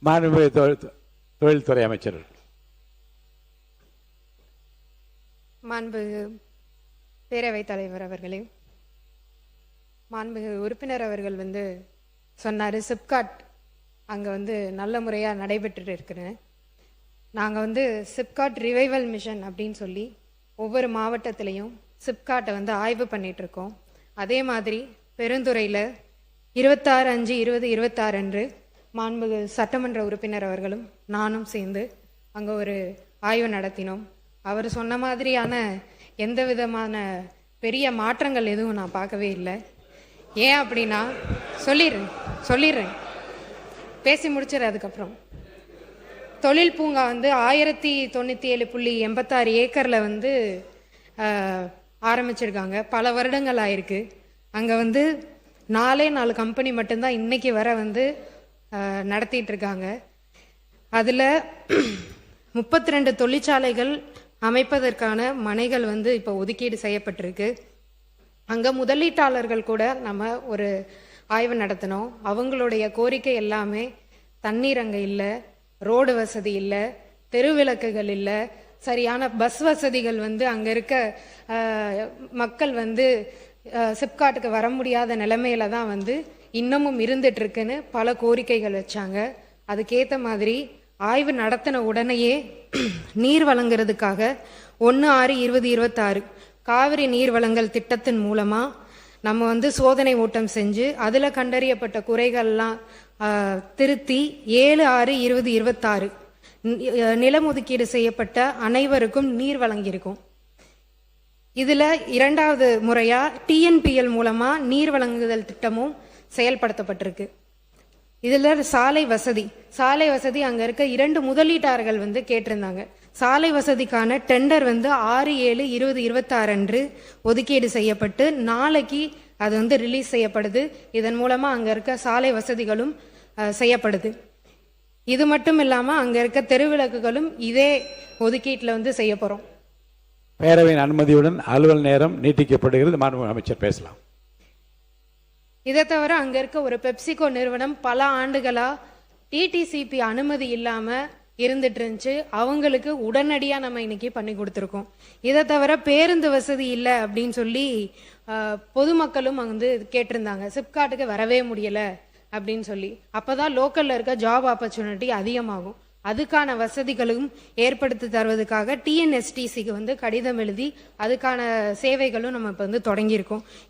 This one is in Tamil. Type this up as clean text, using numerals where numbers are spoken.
மாண்புமிகு தொழில்துறை அமைச்சர். மாண்புமிகு பேரவைத் தலைவர் அவர்களே, மாண்புமிகு உறுப்பினர் அவர்கள் சொன்னார் சிப்காட் அங்கே நல்ல முறையாக நடைபெற்று இருக்குன்னு. நாங்கள் சிப்காட் ரிவைவல் மிஷன் அப்படின்னு சொல்லி ஒவ்வொரு மாவட்டத்திலையும் சிப்காட்டை ஆய்வு பண்ணிகிட்ருக்கோம். அதே மாதிரி பெருந்துறையில் 26/5/2026 அன்று மாண்புமிகு சட்டமன்ற உறுப்பினர் அவர்களும் நானும் சேர்ந்து அங்கே ஒரு ஆய்வு நடத்தினோம். அவர் சொன்ன மாதிரியான எந்த விதமான பெரிய மாற்றங்கள் எதுவும் நான் பார்க்கவே இல்லை. ஏன் அப்படின்னா சொல்லிடுறேன் பேசி முடிச்சிடறேன். அதுக்கப்புறம் தொழில் பூங்கா 1097.86 ஏக்கரில் ஆரம்பிச்சிருக்காங்க. பல வருடங்கள் ஆயிருக்கு. அங்கே 4 கம்பெனி மட்டும்தான் இன்னைக்கு வர நடத்திட்டு இருக்காங்க. அதில் 32 தொழிற்சாலைகள் அமைப்பதற்கான மனைகள் இப்போ ஒதுக்கீடு செய்யப்பட்டிருக்கு. அங்கே முதலீட்டாளர்கள் கூட நம்ம ஒரு ஆய்வு நடத்தினோம். அவங்களுடைய கோரிக்கை எல்லாமே தண்ணீர் அங்கே இல்லை, ரோடு வசதி இல்லை, தெருவிளக்குகள் இல்லை, சரியான பஸ் வசதிகள் அங்கே இருக்க மக்கள் சிப்காட்டுக்கு வர முடியாத நிலைமையில தான் இன்னமும் இருந்துட்டு இருக்குன்னு பல கோரிக்கைகள் வச்சாங்க. அதுக்கேற்ற மாதிரி ஆய்வு நடத்தின உடனேயே நீர் வழங்குறதுக்காக 1/6/2026 காவிரி நீர் வழங்கல் திட்டத்தின் மூலமாக நம்ம சோதனை ஓட்டம் செஞ்சு அதில் கண்டறியப்பட்ட குறைகள்லாம் திருத்தி 7/6/2026 நிலம் ஒதுக்கீடு செய்யப்பட்ட அனைவருக்கும் நீர் வழங்கியிருக்கும். இதில் 2வது முறையாக டிஎன்பிஎல் மூலமாக நீர் வழங்குதல் திட்டமும் செயல்படுத்தப்பட்டிருக்கு. இதில் சாலை வசதி அங்கே இருக்க 2 முதலீட்டாளர்கள் கேட்டிருந்தாங்க. சாலை வசதிக்கான டெண்டர் 6/7/2026 அன்று ஒதுக்கீடு செய்யப்பட்டு நாளைக்கு அது ரிலீஸ் செய்யப்படுது. இதன் மூலமாக அங்கே இருக்க சாலை வசதிகளும் செய்யப்படுது. இது மட்டும் இல்லாமல் அங்கே இருக்க தெருவிளக்குகளும் இதே ஒதுக்கீட்டில் செய்ய போகிறோம். பேரவையின் அனுமதியுடன் அலுவல் நேரம் நீட்டிக்கப்படுகிறது. மாண்புமிகு அமைச்சர் பேசலாம். இதை தவிர அங்கே இருக்க ஒரு பெப்சிகோ நிறுவனம் பல ஆண்டுகளா டிடிசிபி அனுமதி இல்லாமல் இருந்துட்டு இருந்துச்சு. அவங்களுக்கு உடனடியாக நம்ம இன்னைக்கு பண்ணி கொடுத்துருக்கோம். இதை தவிர பேருந்து வசதி இல்லை அப்படின்னு சொல்லி பொதுமக்களும் கேட்டிருந்தாங்க. சிப்காட்டுக்கு வரவே முடியலை அப்படின்னு சொல்லி. அப்போதான் லோக்கல்ல இருக்க ஜாப் ஆப்பர்ச்சுனிட்டி அதிகமாகும். அதுக்கான வசதிகளும் ஏற்படுத்தி தருவதற்காக டிஎன்எஸ்டிசிக்கு கடிதம் எழுதி அதுக்கான சேவைகளும் நம்ம இப்போ தொடங்கியிருக்கோம்.